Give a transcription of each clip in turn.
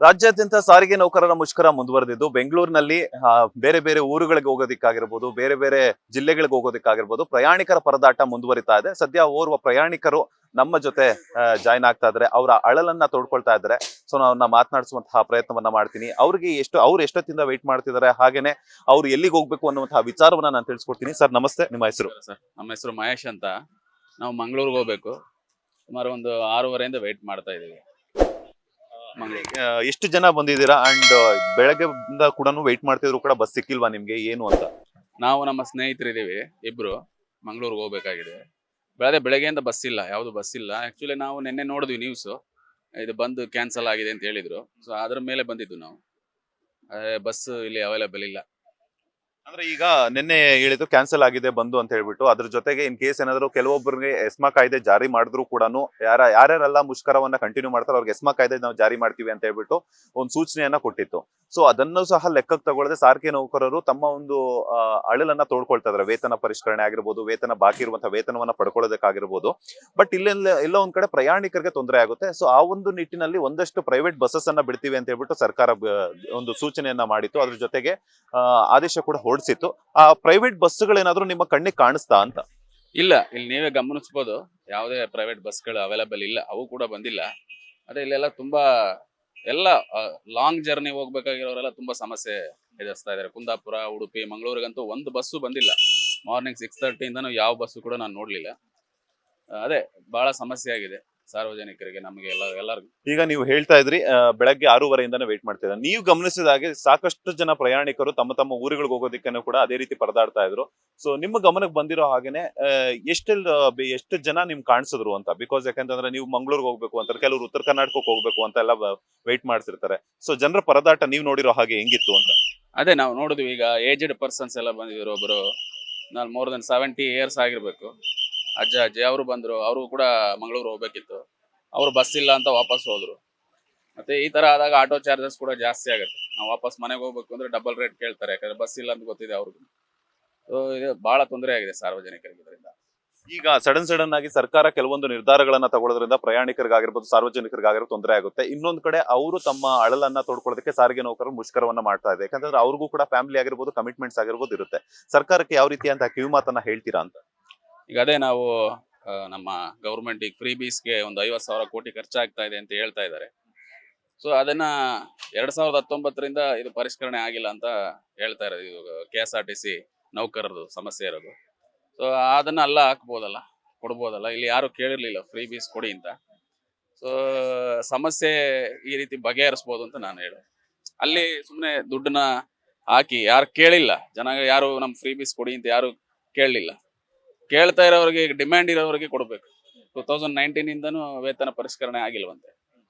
ರಾಜ್ಯಾದ್ಯಂತ ಸಾರಿಗೆ ನೌಕರರ ಮುಷ್ಕರ ಮುಂದುವರೆದಿದ್ದು ಬೆಂಗಳೂರಿನಲ್ಲಿ ಬೇರೆ ಬೇರೆ ಊರುಗಳಿಗೆ ಹೋಗೋದಿಕ್ಕಾಗಿರ್ಬೋದು, ಬೇರೆ ಬೇರೆ ಜಿಲ್ಲೆಗಳಿಗೆ ಹೋಗೋದಿಕ್ಕಾಗಿರ್ಬೋದು, ಪ್ರಯಾಣಿಕರ ಪರದಾಟ ಮುಂದುವರಿತಾ ಇದೆ. ಸದ್ಯ ಓರ್ವ ಪ್ರಯಾಣಿಕರು ನಮ್ಮ ಜೊತೆ ಜಾಯ್ನ್ ಆಗ್ತಾ ಇದ್ದಾರೆ. ಅವರ ಅಳಲನ್ನ ತೋಡ್ಕೊಳ್ತಾ ಇದ್ದಾರೆ. ಸೊ ನಾವನ್ನ ಮಾತನಾಡಿಸುವಂತಹ ಪ್ರಯತ್ನವನ್ನ ಮಾಡ್ತೀನಿ. ಅವ್ರು ಎಷ್ಟೊತ್ತಿಂದ ವೆಯ್ಟ್ ಮಾಡ್ತಿದ್ದಾರೆ, ಹಾಗೇನೆ ಅವ್ರು ಎಲ್ಲಿಗೆ ಹೋಗ್ಬೇಕು ಅನ್ನುವಂತಹ ವಿಚಾರವನ್ನ ನಾನು ತಿಳಿಸ್ಕೊಡ್ತೀನಿ. ಸರ್ ನಮಸ್ತೆ, ನಿಮ್ಮ ಹೆಸರು? ಸರ್, ನಮ್ಮ ಹೆಸರು ಮಹೇಶ್ ಅಂತ. ನಾವು ಮಂಗಳೂರಿಗೆ ಹೋಗ್ಬೇಕು. ಸುಮಾರು ಒಂದು 6:30 ವೆಯ್ಟ್ ಮಾಡ್ತಾ ಇದೀವಿ. ಎಷ್ಟು ಜನ ಬಂದಿದ್ದೀರಾ? ಅಂಡ್ ಬೆಳಗ್ಗೆಯಿಂದ ಕೂಡ ವೆಯ್ಟ್ ಮಾಡ್ತಿದ್ರು ಕೂಡ ಬಸ್ ಸಿಕ್ಕಿಲ್ವಾ ನಿಮ್ಗೆ, ಏನು ಅಂತ? ನಾವು ನಮ್ಮ ಸ್ನೇಹಿತರಿದ್ದೀವಿ ಇಬ್ರು. ಮಂಗಳೂರಿಗೆ ಹೋಗ್ಬೇಕಾಗಿದೆ. ಬೆಳಗ್ಗೆಯಿಂದ ಬಸ್ ಇಲ್ಲ, ಯಾವುದು ಬಸ್ ಇಲ್ಲ. ಆಕ್ಚುಲಿ ನಾವು ನಿನ್ನೆ ನೋಡಿದ್ವಿ ನ್ಯೂಸ್, ಇದು ಬಂದು ಕ್ಯಾನ್ಸಲ್ ಆಗಿದೆ ಅಂತ ಹೇಳಿದ್ರು. ಸೊ ಅದ್ರ ಮೇಲೆ ಬಂದಿದ್ದು ನಾವು. ಬಸ್ ಇಲ್ಲಿ ಅವೈಲೇಬಲ್ ಇಲ್ಲ. ಅಂದ್ರೆ ಈಗ ನಿನ್ನೆ ಹೇಳಿದ್ದು ಕ್ಯಾನ್ಸಲ್ ಆಗಿದೆ ಬಂದು ಅಂತ ಹೇಳ್ಬಿಟ್ಟು, ಅದ್ರ ಜೊತೆಗೆ ಇನ್ ಕೇಸ್ ಏನಾದ್ರು ಕೆಲವೊಬ್ಬರಿಗೆ ಎಸ್ಮಾ ಕಾಯ್ದೆ ಜಾರಿ ಮಾಡಿದ್ರು ಕೂಡ ಯಾರ್ಯಾರೆಲ್ಲ ಮುಷ್ಕರವನ್ನ ಕಂಟಿನ್ಯೂ ಮಾಡ್ತಾರೆ ಅವ್ರಿಗೆ ಎಸ್ಮಾ ಕಾಯ್ದೆ ನಾವು ಜಾರಿ ಮಾಡ್ತೀವಿ ಅಂತ ಹೇಳ್ಬಿಟ್ಟು ಒಂದು ಸೂಚನೆಯನ್ನ ಕೊಟ್ಟಿತ್ತು. ಸೊ ಅದನ್ನು ಸಹ ಲೆಕ್ಕಕ್ಕೆ ತಗೊಳ್ಳದೆ ಸಾರಿಗೆ ನೌಕರರು ತಮ್ಮ ಒಂದು ಅಳಲನ್ನ ತೋಡ್ಕೊಳ್ತಾ ಇದಾರೆ. ವೇತನ ಪರಿಷ್ಕರಣೆ ಆಗಿರ್ಬೋದು, ವೇತನ ಬಾಕಿ ಇರುವಂತಹ ವೇತನವನ್ನ ಪಡ್ಕೊಳ್ಳೋದಕ್ಕಾಗಿರ್ಬೋದು. ಬಟ್ ಎಲ್ಲೋ ಒಂದ್ ಕಡೆ ಪ್ರಯಾಣಿಕರಿಗೆ ತೊಂದರೆ ಆಗುತ್ತೆ. ಸೊ ಆ ಒಂದು ನಿಟ್ಟಿನಲ್ಲಿ ಒಂದಷ್ಟು ಪ್ರೈವೇಟ್ ಬಸ್ಸಸ್ ಅನ್ನ ಬಿಡ್ತೀವಿ ಅಂತ ಹೇಳ್ಬಿಟ್ಟು ಸರ್ಕಾರ ಒಂದು ಸೂಚನೆಯನ್ನ ಮಾಡಿತ್ತು. ಅದ್ರ ಜೊತೆಗೆ ಆದೇಶ ಕೂಡ ಹೊರಡಿಸಿತ್ತು. ಆ ಪ್ರೈವೇಟ್ ಬಸ್ಗಳೇನಾದ್ರೂ ನಿಮ್ಮ ಕಣ್ಣಿಗೆ ಕಾಣಿಸ್ತಾ ಅಂತ? ಇಲ್ಲ, ಇಲ್ಲಿ ನೀವೇ ಗಮನಿಸಬಹುದು, ಯಾವುದೇ ಪ್ರೈವೇಟ್ ಬಸ್ಗಳು ಅವೈಲೇಬಲ್ ಇಲ್ಲ. ಅವು ಕೂಡ ಬಂದಿಲ್ಲ. ಅದೇ ಇಲ್ಲೆಲ್ಲ ತುಂಬಾ ಎಲ್ಲ ಲಾಂಗ್ ಜರ್ನಿ ಹೋಗ್ಬೇಕಾಗಿರೋರೆಲ್ಲ ತುಂಬಾ ಸಮಸ್ಯೆ ಎದುರಿಸ್ತಾ ಇದಾರೆ. ಕುಂದಾಪುರ, ಉಡುಪಿ, ಮಂಗಳೂರಿಗಂತೂ ಒಂದು ಬಸ್ಸು ಬಂದಿಲ್ಲ. ಮಾರ್ನಿಂಗ್ 6:30 ಇಂದನೂ ಯಾವ ಬಸ್ಸು ಕೂಡ ನಾನು ನೋಡ್ಲಿಲ್ಲ. ಅದೇ ಬಹಳ ಸಮಸ್ಯೆ ಆಗಿದೆ ಸಾರ್ವಜನಿಕರಿಗೆ, ನಮಗೆ ಎಲ್ಲರಿಗೂ. ಈಗ ನೀವು ಹೇಳ್ತಾ ಇದ್ರಿ ಬೆಳಗ್ಗೆ 6:30 ವೇಟ್ ಮಾಡ್ತಿದ್ದಾರೆ. ನೀವು ಗಮನಿಸಿದ ಹಾಗೆ ಸಾಕಷ್ಟು ಜನ ಪ್ರಯಾಣಿಕರು ತಮ್ಮ ತಮ್ಮ ಊರುಗಳಿಗೆ ಹೋಗೋದಕ್ಕೂ ಕೂಡ ಅದೇ ರೀತಿ ಪರದಾಡ್ತಾ ಇದ್ರು. ಸೊ ನಿಮ್ಮ ಗಮನಕ್ಕೆ ಬಂದಿರೋ ಹಾಗೇನೆ ಎಷ್ಟು ಜನ ನಿಮ್ ಕಾಣಿಸಿದ್ರು ಅಂತ? ಬಿಕಾಸ್ ಯಾಕಂತಂದ್ರೆ ನೀವು ಮಂಗಳೂರಿಗೆ ಹೋಗ್ಬೇಕು ಅಂತಾರೆ, ಕೆಲವರು ಉತ್ತರ ಕರ್ನಾಟಕಕ್ಕೆ ಹೋಗ್ಬೇಕು ಅಂತ ಎಲ್ಲ ವೆಯ್ಟ್ ಮಾಡ್ತಿರ್ತಾರೆ. ಸೊ ಜನರ ಪರದಾಟ ನೀವು ನೋಡಿರೋ ಹಾಗೆ ಹೆಂಗಿತ್ತು ಅಂತ? ಅದೇ ನಾವು ನೋಡಿದ್ವಿ. ಈಗ ಏಜ್ಡ್ ಪರ್ಸನ್ಸ್ ಎಲ್ಲ ಬಂದಿದ್ರು. ಒಬ್ಬರು ನಾನು ಮೋರ್ ದೆನ್ 70 ಇಯರ್ಸ್ ಆಗಿರ್ಬೇಕು, ಅಜ್ಜಿ ಅವರು ಬಂದ್ರು. ಅವರು ಕೂಡ ಮಂಗಳೂರು ಹೋಗ್ಬೇಕಿತ್ತು. ಅವರು ಬಸ್ ಇಲ್ಲ ಅಂತ ವಾಪಸ್ ಹೋದ್ರು. ಮತ್ತೆ ಈ ತರ ಆದಾಗ ಆಟೋ ಚಾರ್ಜಸ್ ಕೂಡ ಜಾಸ್ತಿ ಆಗುತ್ತೆ. ನಾವು ವಾಪಸ್ ಮನೆಗೆ ಹೋಗ್ಬೇಕು ಅಂದ್ರೆ ಡಬಲ್ ರೇಟ್ ಕೇಳ್ತಾರೆ, ಯಾಕಂದ್ರೆ ಬಸ್ ಇಲ್ಲ ಅಂತ ಗೊತ್ತಿದೆ ಅವ್ರಿಗೆ. ಸೊ ಇದು ಬಹಳ ತೊಂದರೆ ಆಗಿದೆ ಸಾರ್ವಜನಿಕರಿಗೆ ಇದರಿಂದ. ಈಗ ಸಡನ್ ಆಗಿ ಸರ್ಕಾರ ಕೆಲವೊಂದು ನಿರ್ಧಾರಗಳನ್ನ ತಗೊಳ್ಳೋದ್ರಿಂದ ಪ್ರಯಾಣಿಕರಿಗಾಗಿರ್ಬೋದು, ಸಾರ್ವಜನಿಕರಿಗಾಗಿರ್ಬೋದು ತೊಂದರೆ ಆಗುತ್ತೆ. ಇನ್ನೊಂದ್ ಕಡೆ ಅವರು ತಮ್ಮ ಅಳಲನ್ನ ತೋಡ್ಕೊಳ್ಳೋದಕ್ಕೆ ಸಾರಿಗೆ ನೌಕರರು ಮುಷ್ಕರವನ್ನ ಮಾಡ್ತಾ ಇದೆ. ಯಾಕಂದ್ರೆ ಅವ್ರಿಗೂ ಕೂಡ ಫ್ಯಾಮಿಲಿ ಆಗಿರ್ಬೋದು, ಕಮಿಟ್ಮೆಂಟ್ಸ್ ಆಗಿರ್ಬೋದು ಇರುತ್ತೆ. ಸರ್ಕಾರಕ್ಕೆ ಯಾವ ರೀತಿ ಅಂತ ಕಿವಿ ಮಾತನ್ನ ಹೇಳ್ತೀರಾ ಅಂತ? ಈಗ ಅದೇ ನಾವು ನಮ್ಮ ಗೌರ್ಮೆಂಟ್ ಈಗ ಫ್ರೀ ಬೀಸ್ಗೆ ಒಂದು 50,000 ಕೋಟಿ ಖರ್ಚಾಗ್ತಾ ಇದೆ ಅಂತ ಹೇಳ್ತಾ ಇದ್ದಾರೆ. ಸೊ ಅದನ್ನ 2019ರಿಂದ ಇದು ಪರಿಷ್ಕರಣೆ ಆಗಿಲ್ಲ ಅಂತ ಹೇಳ್ತಾ ಇರೋದು. ಇದು KSRTC ನೌಕರರದು ಸಮಸ್ಯೆ ಇರೋದು. ಸೊ ಅದನ್ನ ಅಲ್ಲ ಹಾಕ್ಬೋದಲ್ಲ, ಕೊಡ್ಬೋದಲ್ಲ. ಇಲ್ಲಿ ಯಾರು ಕೇಳಿರ್ಲಿಲ್ಲ ಫ್ರೀ ಬೀಸ್ ಕೊಡಿ ಅಂತ. ಸೊ ಸಮಸ್ಯೆ ಈ ರೀತಿ ಬಗೆಹರಿಸ್ಬೋದು ಅಂತ ನಾನು ಹೇಳಿ, ಅಲ್ಲಿ ಸುಮ್ಮನೆ ದುಡ್ಡನ್ನ ಹಾಕಿ ಯಾರು ಕೇಳಿಲ್ಲ, ಜನ ಯಾರು ನಮ್ ಫ್ರೀ ಬೀಸ್ ಕೊಡಿ ಅಂತ ಯಾರು ಕೇಳಲಿಲ್ಲ. ಕೇಳ್ತಾ ಇರೋರಿಗೆ, ಡಿಮ್ಯಾಂಡ್ ಇರೋರಿಗೆ ಕೊಡ್ಬೇಕು. 2019ಇಂದನೂ ವೇತನ ಪರಿಷ್ಕರಣೆ ಆಗಿಲ್ವಂತೆ.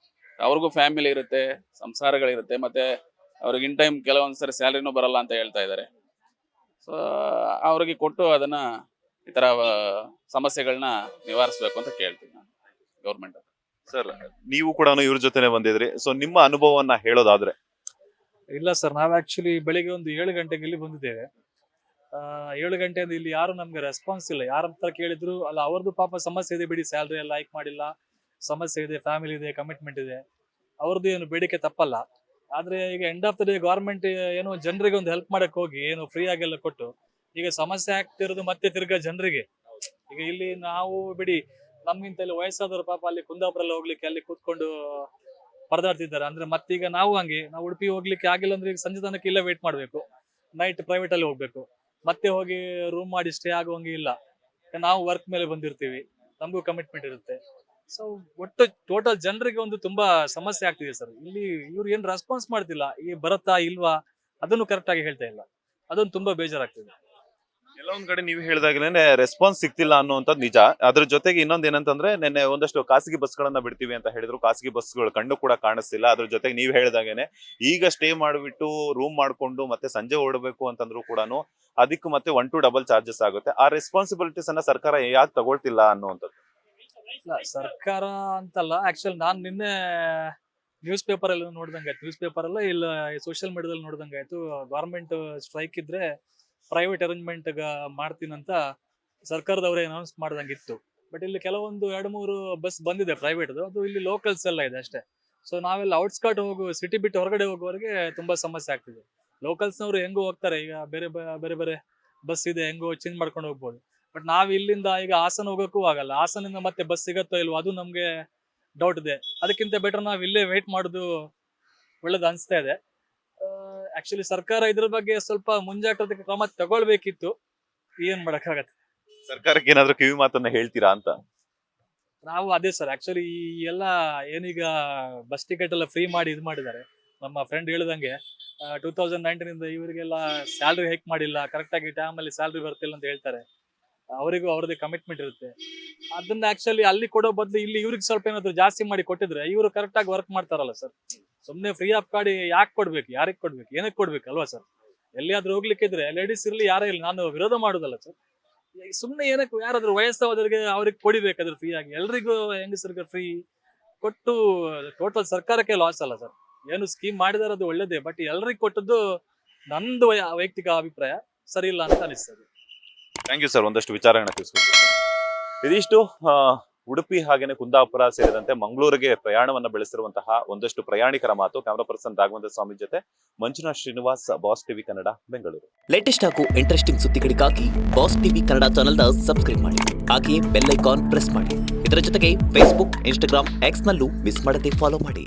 ಅವ್ರಿಗೂ ಫ್ಯಾಮಿಲಿ ಇರುತ್ತೆ, ಸಂಸಾರಗಳಿರುತ್ತೆ, ಮತ್ತೆ ಅವ್ರಿಗೆ ಇನ್ ಟೈಮ್ ಕೆಲವೊಂದ್ಸರಿ ಸ್ಯಾಲರಿನೂ ಬರಲ್ಲ ಅಂತ ಹೇಳ್ತಾ ಇದ್ದಾರೆ. ಸೊ ಅವ್ರಿಗೆ ಕೊಟ್ಟು ಅದನ್ನ ಈ ತರ ಸಮಸ್ಯೆಗಳನ್ನ ನಿವಾರಿಸ್ಬೇಕು ಅಂತ ಕೇಳ್ತೀನಿ ನಾನು ಗೌರ್ಮೆಂಟ್. ಸರ್, ನೀವು ಕೂಡ ಇವ್ರ ಜೊತೆನೆ ಬಂದಿದ್ರಿ. ಸೊ ನಿಮ್ಮ ಅನುಭವವನ್ನ ಹೇಳೋದಾದ್ರೆ? ಇಲ್ಲ ಸರ್, ನಾವು ಆಕ್ಚುಲಿ ಬೆಳಿಗ್ಗೆ ಒಂದು 7 ಗಂಟೆಗೆ ಇಲ್ಲಿ ಬಂದಿದ್ದೇವೆ. 7 ಗಂಟೆಯಿಂದ ಇಲ್ಲಿ ಯಾರು ನಮ್ಗೆ ರೆಸ್ಪಾನ್ಸ್ ಇಲ್ಲ. ಯಾರ ಹತ್ರ ಕೇಳಿದ್ರು ಅಲ್ಲ, ಅವ್ರದ್ದು ಪಾಪ ಸಮಸ್ಯೆ ಇದೆ ಬಿಡಿ, ಸ್ಯಾಲ್ರಿ ಎಲ್ಲ ಹೈಕ್ ಮಾಡಿಲ್ಲ, ಸಮಸ್ಯೆ ಇದೆ, ಫ್ಯಾಮಿಲಿ ಇದೆ, ಕಮಿಟ್ಮೆಂಟ್ ಇದೆ, ಅವ್ರದ್ದು ಏನು ಬೇಡಿಕೆ ತಪ್ಪಲ್ಲ. ಆದ್ರೆ ಈಗ end of the day government ಏನೋ ಜನರಿಗೆ ಒಂದು ಹೆಲ್ಪ್ ಮಾಡಕ್ ಹೋಗಿ ಏನು ಫ್ರೀ ಆಗೆಲ್ಲ ಕೊಟ್ಟು ಈಗ ಸಮಸ್ಯೆ ಆಗ್ತಿರೋದು ಮತ್ತೆ ತಿರ್ಗಾ ಜನರಿಗೆ. ಈಗ ಇಲ್ಲಿ ನಾವು ಬಿಡಿ, ನಮ್ಗಿಂತ ಇಲ್ಲಿ ವಯಸ್ಸಾದವರು ಪಾಪ ಅಲ್ಲಿ ಕುಂದಾಪುರ ಹೋಗ್ಲಿಕ್ಕೆ ಅಲ್ಲಿ ಕೂತ್ಕೊಂಡು ಪರದಾಡ್ತಿದ್ದಾರೆ. ಅಂದ್ರೆ ಮತ್ತೀಗ ನಾವು ಹಂಗೆ, ನಾವು ಉಡುಪಿ ಹೋಗ್ಲಿಕ್ಕೆ ಆಗಿಲ್ಲ ಅಂದ್ರೆ ಈಗ ಸಂಜೆ ತನಕ ಇಲ್ಲ ವೇಟ್ ಮಾಡ್ಬೇಕು, ನೈಟ್ ಪ್ರೈವೇಟ್ ಅಲ್ಲಿ ಹೋಗ್ಬೇಕು, ಮತ್ತೆ ಹೋಗಿ ರೂಮ್ ಮಾಡಿ ಸ್ಟೇ ಆಗುವಂಗೆ ಇಲ್ಲ. ನಾವು ವರ್ಕ್ ಮೇಲೆ ಬಂದಿರ್ತೀವಿ, ನಮಗೂ ಕಮಿಟ್ಮೆಂಟ್ ಇರುತ್ತೆ. ಸೊ ಒಟ್ಟು ಟೋಟಲ್ ಜನರಿಗೆ ಒಂದು ತುಂಬಾ ಸಮಸ್ಯೆ ಆಗ್ತಿದೆ ಸರ್. ಇಲ್ಲಿ ಇವ್ರು ಏನ್ ರೆಸ್ಪಾನ್ಸ್ ಮಾಡ್ತಿಲ್ಲ, ಈ ಬರತ್ತಾ ಇಲ್ವಾ ಅದನ್ನು ಕರೆಕ್ಟ್ ಆಗಿ ಹೇಳ್ತಾ ಇಲ್ಲ. ಅದೊಂದು ತುಂಬಾ ಬೇಜಾರಾಗ್ತಿದೆ. ಎಲ್ಲ ಒಂದ್ ಕಡೆ ನೀವು ಹೇಳಿದಾಗಲೇ ರೆಸ್ಪಾನ್ಸ್ ಸಿಗ್ತಿಲ್ಲ ಅನ್ನುವಂಥದ್ದು ನಿಜ. ಅದ್ರ ಜೊತೆಗೆ ಇನ್ನೊಂದ್ ಏನಂತಂದ್ರೆ, ನಿನ್ನೆ ಒಂದಷ್ಟು ಖಾಸಗಿ ಬಸ್ಗಳನ್ನ ಬಿಡ್ತೀವಿ ಅಂತ ಹೇಳಿದ್ರು. ಖಾಸಗಿ ಬಸ್ಗಳು ಕಣ್ಣು ಕೂಡ ಕಾಣಿಸ್ತಿಲ್ಲ. ಅದ್ರ ಜೊತೆಗೆ ನೀವು ಹೇಳಿದಾಗೇನೆ ಈಗ ಸ್ಟೇ ಮಾಡಿಬಿಟ್ಟು ರೂಮ್ ಮಾಡ್ಕೊಂಡು ಮತ್ತೆ ಸಂಜೆ ಓಡಬೇಕು ಅಂತಂದ್ರು ಕೂಡ ಅದಕ್ಕೆ ಮತ್ತೆ 1 to ಡಬಲ್ ಚಾರ್ಜಸ್ ಆಗುತ್ತೆ. ಆ ರೆಸ್ಪಾನ್ಸಿಬಿಲಿಟೀಸ್ ಅನ್ನ ಸರ್ಕಾರ ಯಾಕೆ ತಗೊಳ್ತಿಲ್ಲ ಅನ್ನುವಂಥದ್ದು? ಇಲ್ಲ, ಸರ್ಕಾರ ಅಂತಲ್ಲ, ಆಕ್ಚುಲಿ ನಾನ್ ನಿನ್ನೆ ನ್ಯೂಸ್ ಪೇಪರ್ ಅಲ್ಲಿ ನೋಡ್ದಂಗಾಯ್ತು. ನ್ಯೂಸ್ ಪೇಪರ್ ಅಲ್ಲ, ಇಲ್ಲ ಸೋಷಿಯಲ್ ಮೀಡಿಯಾದಲ್ಲಿ ನೋಡ್ದಂಗಾಯ್ತು. ಗವರ್ಮೆಂಟ್ ಸ್ಟ್ರೈಕ್ ಇದ್ರೆ ಪ್ರೈವೇಟ್ ಅರೇಂಜ್ಮೆಂಟ್ ಮಾಡ್ತೀನಂತ ಸರ್ಕಾರದವರೇ ಅನೌನ್ಸ್ ಮಾಡ್ದಂಗಿತ್ತು. ಬಟ್ ಇಲ್ಲಿ ಕೆಲವೊಂದು 2-3 ಬಸ್ ಬಂದಿದೆ ಪ್ರೈವೇಟ್, ಅದು ಇಲ್ಲಿ ಲೋಕಲ್ಸ್ ಎಲ್ಲ ಇದೆ ಅಷ್ಟೇ. ಸೊ ನಾವೆಲ್ಲ ಔಟ್ಸ್ಕರ್ಟ್ ಸಿಟಿ ಬಿಟ್ಟು ಹೊರಗಡೆ ಹೋಗುವವರೆಗೆ ತುಂಬಾ ಸಮಸ್ಯೆ ಆಗ್ತಿದೆ. ಲೋಕಲ್ಸ್ನವರು ಹೆಂಗೋ ಹೋಗ್ತಾರೆ, ಈಗ ಬೇರೆ ಬೇರೆ ಬಸ್ ಇದೆ, ಹೆಂಗೋ ಚೇಂಜ್ ಮಾಡ್ಕೊಂಡು ಹೋಗ್ಬೋದು. ಬಟ್ ನಾವ್ ಇಲ್ಲಿಂದ ಈಗ ಹಾಸನ ಹೋಗೋಕ್ಕೂ ಆಗಲ್ಲ. ಹಾಸನಿಂದ ಮತ್ತೆ ಬಸ್ ಸಿಗತ್ತೋ ಇಲ್ವೋ ಅದು ನಮ್ಗೆ ಡೌಟ್ ಇದೆ. ಅದಕ್ಕಿಂತ ಬೆಟರ್ ನಾವ್ ಇಲ್ಲೇ ವೇಟ್ ಮಾಡೋದು ಒಳ್ಳೇದು ಅನಿಸ್ತಾ ಇದೆ. ಆಕ್ಚುಲಿ ಸರ್ಕಾರ ಇದ್ರ ಬಗ್ಗೆ ಸ್ವಲ್ಪ ಮುಂಜಾಗ್ರತೆ ಕ್ರಮ ತಗೊಳ್ಬೇಕಿತ್ತು. ಏನ್ ಮಾಡಕ್ಕಾಗತ್ತೆ. ಸರ್ಕಾರಕ್ಕೆ ಏನಾದ್ರು ಕಿವಿ ಮಾತನ್ನ ಹೇಳ್ತೀರಾ ಅಂತ? ನಾವು ಅದೇ ಸರ್, ಆಕ್ಚುಲಿ ಈ ಎಲ್ಲ ಏನೀಗ ಬಸ್ ಟಿಕೆಟ್ ಎಲ್ಲ ಫ್ರೀ ಮಾಡಿ ಇದು ಮಾಡಿದ್ದಾರೆ. ನಮ್ಮ ಫ್ರೆಂಡ್ ಹೇಳಿದಂಗೆ 2019 ಇಂದ ಇವರಿಗೆಲ್ಲ ಸ್ಯಾಲ್ರಿ ಹೈಕ್ ಮಾಡಿಲ್ಲ, ಕರೆಕ್ಟ್ ಆಗಿ ಟೈಮ್ ಅಲ್ಲಿ ಸ್ಯಾಲ್ರಿ ಬರ್ತಿಲ್ಲ ಅಂತ ಹೇಳ್ತಾರೆ. ಅವರಿಗೂ ಅವ್ರದ್ದೇ ಕಮಿಟ್ಮೆಂಟ್ ಇರುತ್ತೆ. ಅದನ್ನ ಆಕ್ಚುಲಿ ಅಲ್ಲಿ ಕೊಡೋ ಬದಲು ಇಲ್ಲಿ ಇವ್ರಿಗೆ ಸ್ವಲ್ಪ ಏನಾದ್ರು ಜಾಸ್ತಿ ಮಾಡಿ ಕೊಟ್ಟಿದ್ರೆ ಇವರು ಕರೆಕ್ಟ್ ಆಗಿ ವರ್ಕ್ ಮಾಡ್ತಾರಲ್ಲ ಸರ್. ಸುಮ್ನೆ ಫ್ರೀ ಆಫ್ ಗಾಡಿ ಯಾಕೆ ಕೊಡ್ಬೇಕು, ಯಾರಿಗೆ ಕೊಡ್ಬೇಕು, ಏನಕ್ಕೆ ಕೊಡ್ಬೇಕು ಅಲ್ವಾ ಸರ್? ಎಲ್ಲಿಯಾದ್ರೂ ಹೋಗ್ಲಿಕ್ಕಿದ್ರೆ ಲೇಡೀಸ್ ಇರ್ಲಿ ಯಾರೇ ಇರ್ಲಿ, ನಾನು ವಿರೋಧ ಮಾಡೋದಲ್ಲ ಸರ್. ಸುಮ್ನೆ ಏನಕ್ಕೆ ಯಾರಾದ್ರೂ ವಯಸ್ಸಾದವರಿಗೆ ಅವ್ರಿಗೆ ಕೊಡಿಬೇಕಾದ್ರೆ ಫ್ರೀ ಆಗಿ, ಎಲ್ರಿಗೂ ಹೆಂಗಸರಿಗೆ ಫ್ರೀ ಕೊಟ್ಟು ಟೋಟಲ್ ಸರ್ಕಾರಕ್ಕೆ ಲಾಸ್ ಅಲ್ಲ ಸರ್. ಏನು ಸ್ಕೀಮ್ ಮಾಡಿದಾರೆ ಅದು ಒಳ್ಳೇದೇ, ಬಟ್ ಎಲ್ರಿಗೂ ಕೊಟ್ಟದ್ದು ನಂದು ವೈಯಕ್ತಿಕ ಅಭಿಪ್ರಾಯ ಸರಿ ಇಲ್ಲ ಅಂತ ಅನಿಸ್ತದೆ. ಥ್ಯಾಂಕ್ ಯು ಸರ್, ಒಂದಷ್ಟು ವಿಚಾರಗಳನ್ನ ತಿಳಿಸ್ಕೊಡ್ತೀವಿ. ಇದಿಷ್ಟು ಉಡುಪಿ ಹಾಗೇನೆ ಕುಂದಾಪುರ ಸೇರಿದಂತೆ ಮಂಗಳೂರಿಗೆ ಪ್ರಯಾಣವನ್ನ ಬೆಳೆಸಿರುವಂತಹ ಒಂದಷ್ಟು ಪ್ರಯಾಣಿಕರ ಮಾತು. ಕ್ಯಾಮರಾ ಪರ್ಸನ್ ರಾಘವೇಂದ್ರ ಸ್ವಾಮಿ ಜೊತೆ Manjunath Srinivas, boss TV Kannada, Bengaluru. Latest ಹಾಗೂ ಇಂಟ್ರೆಸ್ಟಿಂಗ್ ಸುದ್ದಿಗಳಿಗಾಗಿ ಬಾಸ್ ಟಿವಿ ಕನ್ನಡ ಚಾನೆಲ್ನ ಸಬ್ಸ್ಕ್ರೈಬ್ ಮಾಡಿ. ಹಾಗೆಯೇ ಬೆಲ್ ಐಕಾನ್ ಪ್ರೆಸ್ ಮಾಡಿ. ಇದರ ಜೊತೆಗೆ ಫೇಸ್ಬುಕ್, ಇನ್ಸ್ಟಾಗ್ರಾಮ್, ಎಕ್ಸ್ ನಲ್ಲೂ ಮಿಸ್ ಮಾಡದೆ ಫಾಲೋ ಮಾಡಿ.